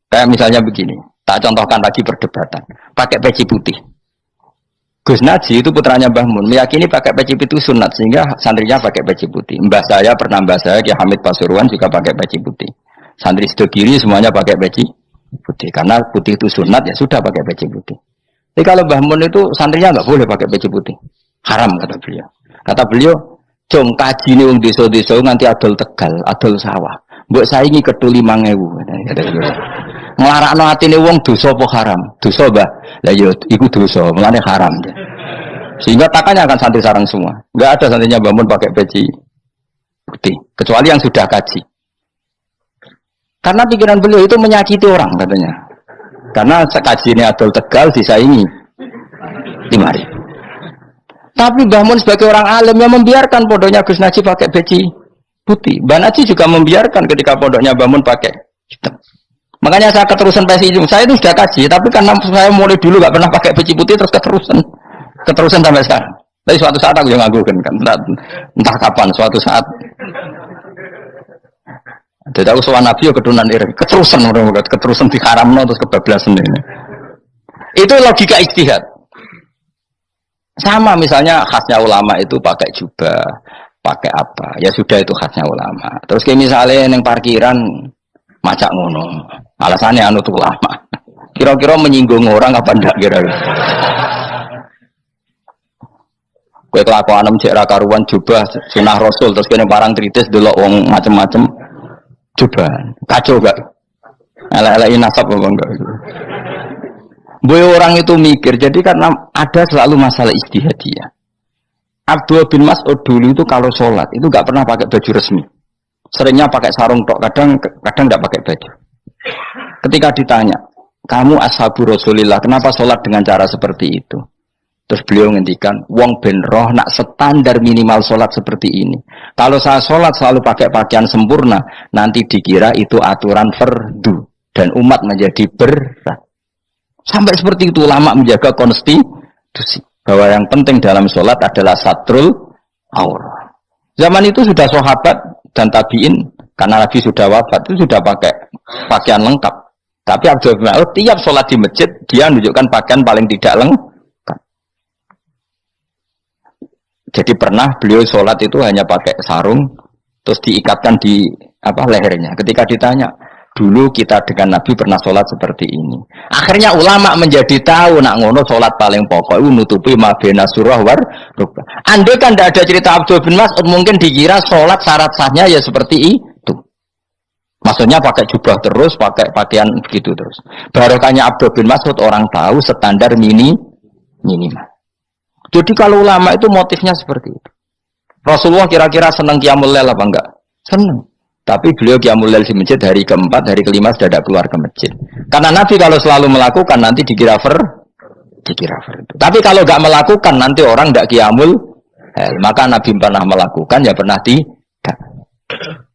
Kayak misalnya begini, tak contohkan lagi perdebatan. Pakai peci putih. Gus Naji itu putranya Mbah Mun, meyakini pakai peci putih itu sunat sehingga santrinya pakai peci putih. Mbah saya pernah Mbah saya Ki Hamid Pasuruan juga pakai peci putih. Santri Sidogiri semuanya pakai peci putih karena putih itu sunat ya sudah pakai peci putih. Tapi kalau Mbah Mun itu santrinya nggak boleh pakai peci putih, haram kata beliau. Kata beliau, jong kaji nih wong desa-desa nganti adol Tegal, adol sawah. Mbok saingi ketu 5.000. Nglarakno atine wong dosa apa haram? Dosa, Mbah. Lah ya iku dosa, mulane haram. Sehingga takanya akan santri sarang semua. Enggak ada santrinya Mbah Mun pakai peci putih, kecuali yang sudah kaji. Karena pikiran beliau itu menyakiti orang katanya. Karena kaji ini adol Tegal disaingi 5.000. Tapi Mbah Mun sebagai orang alim yang membiarkan pondoknya Gus Naji pakai peci putih. Mbah Naji juga membiarkan ketika pondoknya Mbah Mun pakai hitam. Makanya saya keterusan peci hijau. Saya itu sudah kaji, tapi karena saya mulai dulu nggak pernah pakai peci putih terus keterusan sampai sekarang. Tapi suatu saat aku yang ngagukan kan, entah kapan suatu saat. Jadi aku soal Nabi keturunan ireng, keterusan diharamno terus kebablasan ini. Itu logika ijtihad. Sama misalnya khasnya ulama itu pakai jubah, pakai apa? Ya sudah itu khasnya ulama. Terus kayak misalnya yang parkiran macak ngono. Alasannya anut ulama. Kira-kira menyinggung orang apa ndak kira-kira? Kowe kelakuan cek ra karuan jubah sunah Rasul terus kene parang tritis delok wong macem-macem jubah. Kacau gak? Elek-eleki nasab apa enggak? Boy orang itu mikir, jadi karena ada selalu masalah ijtihadiyah. Abdul bin Mas'ud dulu itu kalau sholat itu nggak pernah pakai baju resmi, seringnya pakai sarung tok, kadang nggak pakai baju. Ketika ditanya, kamu ashabu Rasulillah, kenapa sholat dengan cara seperti itu? Terus beliau ngendikan, wong ben roh nak standar minimal sholat seperti ini. Kalau saya sholat selalu pakai pakaian sempurna, nanti dikira itu aturan fardu dan umat menjadi berat. Sampai seperti itu ulama menjaga konstitusi bahwa yang penting dalam sholat adalah satrul aurah. Zaman itu sudah sahabat dan tabiin karena Nabi sudah wafat itu sudah pakai pakaian lengkap. Tapi Abdul bin Mas'ud tiap sholat di masjid dia menunjukkan pakaian paling tidak lengkap. Jadi pernah beliau sholat itu hanya pakai sarung terus diikatkan di lehernya. Ketika ditanya, dulu kita dengan Nabi pernah sholat seperti ini. Akhirnya ulama menjadi tahu nak ngono sholat paling pokok itu nutupi mabena surah war rukbah. Andai kan tidak ada cerita Abdul bin Mas'ud mungkin dikira sholat syarat sahnya ya seperti itu. Maksudnya pakai jubah terus, pakai pakaian begitu terus. Barokahnya Abdul bin Mas'ud orang tahu standar minimal. Jadi kalau ulama itu motifnya seperti itu. Rasulullah kira-kira senang qiyamul lail apa enggak? Senang. Tapi beliau qiyamul lail di masjid hari keempat, hari kelima sudah tidak keluar ke masjid. Karena Nabi kalau selalu melakukan nanti dikira fardu. Tapi kalau enggak melakukan nanti orang enggak qiyamul lail. Maka Nabi pernah melakukan ya pernah tidak.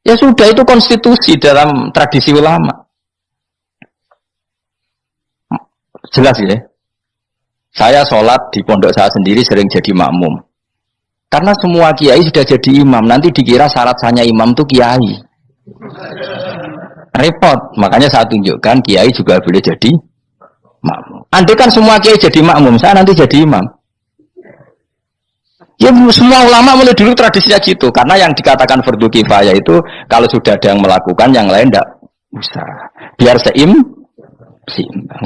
Ya sudah itu konstitusi dalam tradisi ulama. Jelas ya. Saya sholat di pondok saya sendiri sering jadi makmum. Karena semua kiai sudah jadi imam. Nanti dikira syarat sahnya imam itu kiai. Repot. Makanya saya tunjukkan kiai juga boleh jadi makmum. Andai kan semua kiai jadi makmum, saya nanti jadi imam. Ya semua ulama mulai dulu tradisinya gitu. Karena yang dikatakan fardu kifayah itu kalau sudah ada yang melakukan, yang lain tidak usah. Biar seimbang.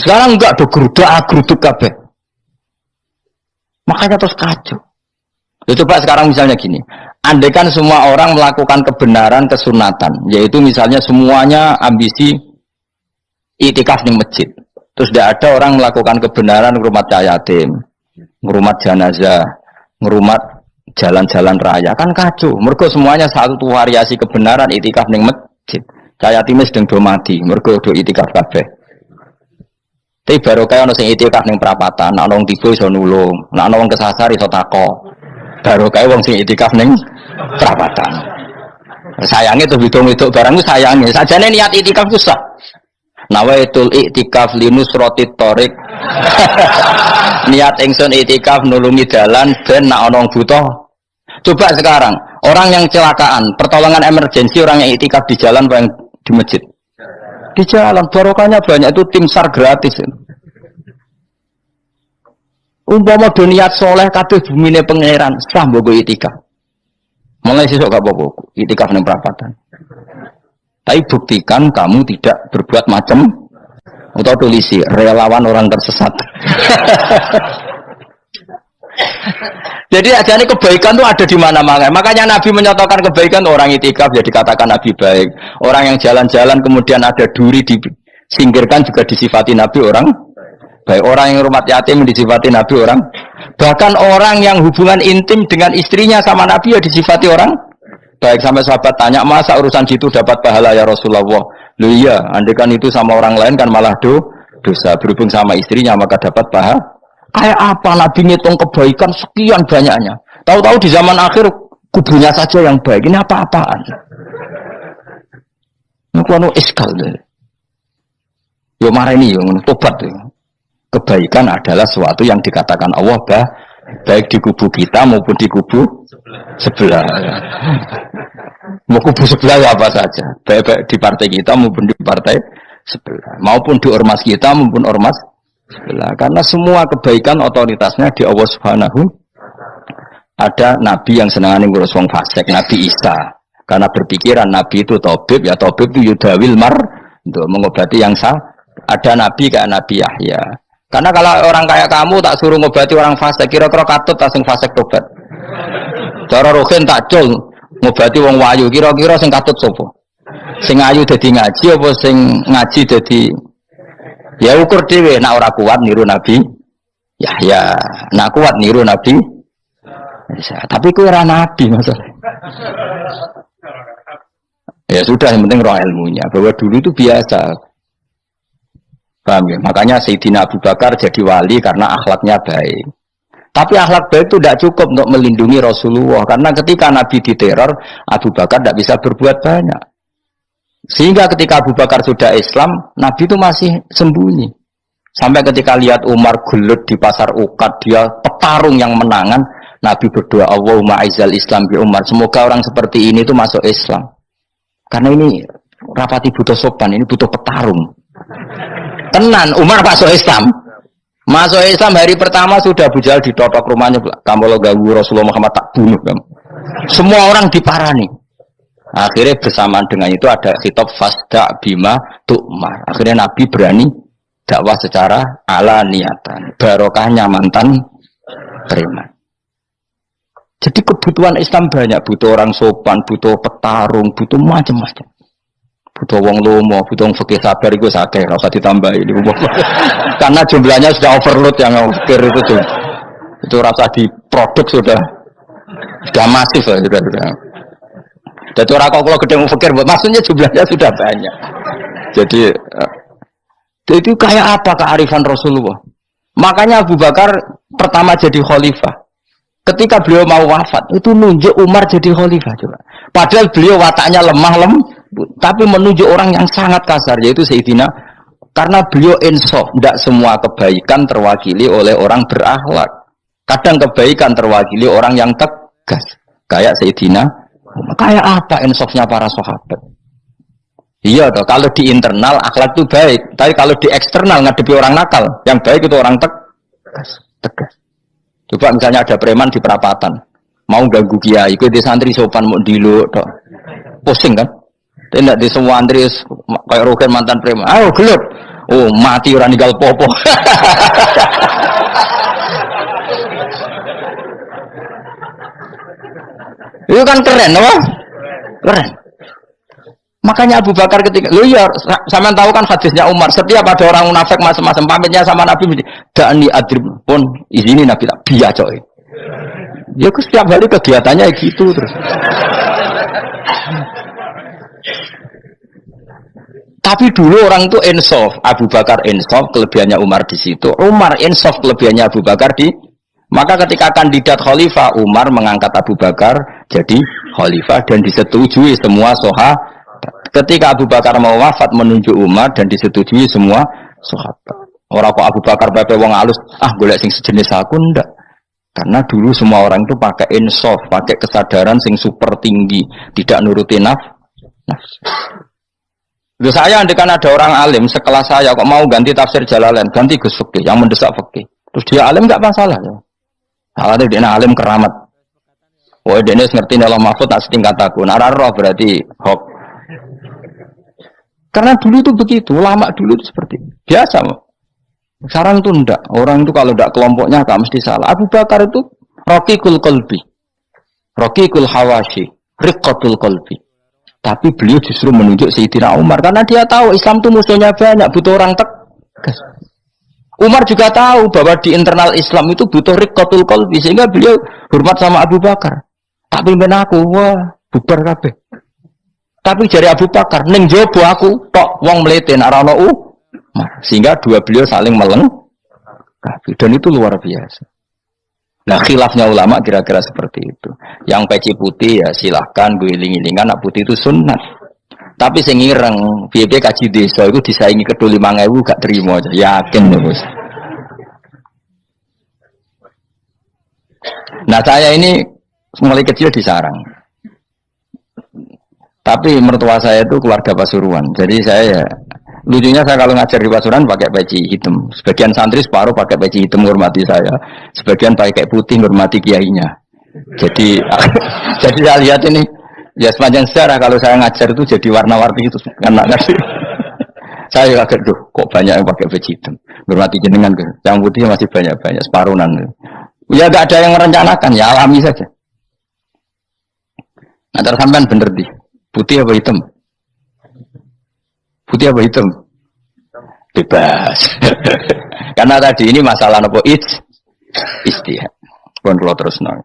Sekarang enggak ada geruduk kabeh. Makanya terus kacau. Ya, coba sekarang misalnya gini. Andai kan semua orang melakukan kebenaran kesunatan, yaitu misalnya semuanya ambisi itikaf di masjid. Terus tidak ada orang melakukan kebenaran ngurumat yatim, ngurumat jenazah, ngurumat jalan-jalan raya. Kan kacau. Mergo semuanya satu variasi kebenaran itikaf di masjid. Yatim sedang do mati, mergo do itikaf kabeh. Tapi baru kayak ono sing itikaf ning perapatan, nek ono wong tiba iso nulung, nek ono wong kesasar iso takok. Baru kayak wong sing itikaf ning perapatan. Sayange tuh hitung-hitung barang ku sayange. Sajane niat itikaf ku sah. Nawaitul iktikaf linusratit thoriq. Niat ingsun itikaf nulungi dalan ben nek ana wong butuh. Coba sekarang, orang yang kecelakaan, pertolongan emergensi orang yang itikaf di jalan apa yang di masjid? di jalan barokahnya banyak itu tim SAR gratis. Umpama niat soleh kabeh bumine pangeran sah mbok itikaf. Mulai sesuk gak apa-apa itikaf ning perapatan. Tapi buktikan kamu tidak berbuat macam atau tulisi relawan orang tersesat. Jadi ajane kebaikan itu ada di mana-mana. Makanya Nabi menyatakan kebaikan orang itikaf jadi katakan Nabi baik. Orang yang jalan-jalan kemudian ada duri disingkirkan juga disifati Nabi orang baik. Orang yang rumah yatim disifati Nabi orang. Bahkan orang yang hubungan intim dengan istrinya sama Nabi ya disifati orang baik. Sampai sahabat tanya, masa urusan situ dapat pahala ya Rasulullah? Loh iya, andaikan itu sama orang lain kan malah dosa. Berhubung sama istrinya maka dapat pahala. Kayak apa Nabi ngitung kebaikan sekian banyaknya. Tahu-tahu di zaman akhir kubunya saja yang baik. Ini apa-apaan? Ini kuano iskal deh. Yo marah ini yo tobat deh. Kebaikan adalah sesuatu yang dikatakan Allah baik di kubu kita maupun di kubu sebelah. Mau kubu sebelah ya apa saja. Baik di partai kita maupun di partai sebelah. Maupun di ormas kita maupun ormas sebelah. Karena semua kebaikan otoritasnya di Allah Subhanahu. Ada Nabi yang senangane ngurus wong fasik, Nabi Isa. Karena berpikiran Nabi itu tabib, ya tabib itu yudawil mar untuk mengobati yang sah. Ada Nabi kayak Nabi Yahya. Karena kalau orang kayak kamu tak suruh ngobati orang fasik, kira-kira katut tak sing fasik tobat. Cara rohin tak cul ngobati wong wayu, kira-kira sing katut sapa? Sing ayu dadi ngaji apa sing ngaji dadi ya ukur dhewe, nak ora kuat niru Nabi Yahya, nak kuat niru Nabi Isa. Tapi kowe ora nabi masalah. Ya sudah, yang penting roh ilmunya. Bahwa dulu itu biasa. Paham ya? Makanya Sayyidina Abu Bakar jadi wali karena akhlaknya baik. Tapi akhlak baik itu tidak cukup untuk melindungi Rasulullah. Karena ketika Nabi diteror, Abu Bakar tidak bisa berbuat banyak. Sehingga ketika Abu Bakar sudah Islam, Nabi itu masih sembunyi. Sampai ketika lihat Umar gelut di pasar Uqad, dia petarung yang menangan, Nabi berdoa, Allahumma aizal Islam bi Umar. Semoga orang seperti ini itu masuk Islam. Karena ini rapati butuh sopan, ini butuh petarung. Tenan, Umar masuk Islam. Masuk Islam hari pertama sudah Abu Jahal ditotok rumahnya. Kamu lo ganggu Rasulullah Muhammad tak bunuh kamu. Semua orang diparani. Akhirnya bersamaan dengan itu ada khitab fasda bima tu'mar. Akhirnya Nabi berani dakwah secara ala niatan. Barokahnya mantan preman. Jadi kebutuhan Islam banyak. Butuh orang sopan, butuh petarung, butuh macam-macam. Butuh wong lomo, butuh wong fikih sabar itu sakit, ora usah ditambahi. Karena jumlahnya sudah overload yang fikir itu. Itu rasa diproduk sudah masif sudah. Jadi orang kalau gede mau fikir, maksudnya jumlahnya sudah banyak. Jadi itu kayak apa kearifan Rasulullah? Makanya Abu Bakar pertama jadi khalifah. Ketika beliau mau wafat, itu nunjuk Umar jadi khalifah coba. Padahal beliau wataknya lemah tapi menunjuk orang yang sangat kasar, yaitu Sayyidina. Karena beliau insaf, tidak semua kebaikan terwakili oleh orang berakhlak. Kadang kebaikan terwakili orang yang tegas, kayak Sayyidina. Kayak apa insafnya para sahabat? Iya toh, kalau di internal akhlak itu baik, tapi kalau di eksternal ngadepi orang nakal, yang baik itu orang tegas. Coba misalnya ada preman di perapatan, mau ganggu kiai, itu di santri sopan mau dilo, toh pusing kan? Tidak di semua antri kayak roken mantan preman, ayo gelut, oh mati orang ninggal popo. Itu kan keren, apa? Keren. Makanya Abu Bakar ketika, lu ya, sama tahu kan hadisnya Umar. Setiap ada orang munafik macam-macam pamitnya sama Nabi, dani adrib pun izini Nabi tak biar coy. Ya, setiap hari kegiatannya gitu terus. Tapi dulu orang itu insaf, Abu Bakar insaf, kelebihannya Umar di situ. Umar insaf, kelebihannya Abu Bakar di. Maka ketika kandidat khalifah, Umar mengangkat Abu Bakar jadi khalifah dan disetujui semua sahabat. Ketika Abu Bakar mau wafat menunjuk Umar dan disetujui semua sahabat. Orang kok Abu Bakar pepe wong alus, golek sing sejenis aku ndak. Karena dulu semua orang itu pakai insaf, pakai kesadaran sing super tinggi, tidak nuruti nafsu. Loh saya andekan ada orang alim sekelas saya kok mau ganti tafsir Jalalain, ganti Gus Fikih yang mendesak fikih. Terus dia alim enggak masalah ya. Awalnya dia alim keramat. Oh dia ngerti dalam mahfud tak setingkat aku. Nararo berarti hok. Karena dulu itu begitu, ulama dulu itu seperti itu. Biasa. Sekarang itu enggak. Orang itu kalau enggak kelompoknya enggak mesti salah. Abu Bakar itu Raqiqul Qalbi. Raqiqul Hawashi, Riqqatul Qalbi. Tapi beliau justru menunjuk Sayyidina Umar karena dia tahu Islam itu musuhnya banyak, butuh orang tegas. Umar juga tahu bahwa di internal Islam itu butuh riqqatul qalbi sehingga beliau hormat sama Abu Bakar. Tak pimpin aku, wah, bubar kabeh. Tapi dari Abu Bakar ning jobo aku tok wong mlete nek ora ono Umar. Sehingga dua beliau saling melengkapi dan itu luar biasa. Nah khilafnya ulama kira-kira seperti itu. Yang peci putih ya silahkan guling-gilingan, nak putih itu sunnah. Tapi sing ireng, piye kaji desa itu disaingi kedua 5.000 gak terima aja. Yakin ya bos. Nah saya ini mulai kecil di sarang. Tapi mertua saya itu keluarga Pasuruan. Jadi saya ya, lucunya saya kalau ngajar di Pasuruan pakai peci hitam. Sebagian santri separuh pakai peci hitam menghormati saya. Sebagian pakai putih menghormati kiainya. Jadi jadi saya lihat ini ya sepanjang sejarah kalau saya ngajar itu jadi warna-warni itu karena ngasih. Saya kaget tuh kok banyak yang pakai peci hitam. Menghormati jenengan ke. Yang putih masih banyak separuhan. Ya enggak ada yang merencanakan, ya alami saja. Nah, sampean bener di putih apa hitam? Putih apa hitam? Bebas. Karena tadi ini masalah apa istihad. Pun kalau terus nang.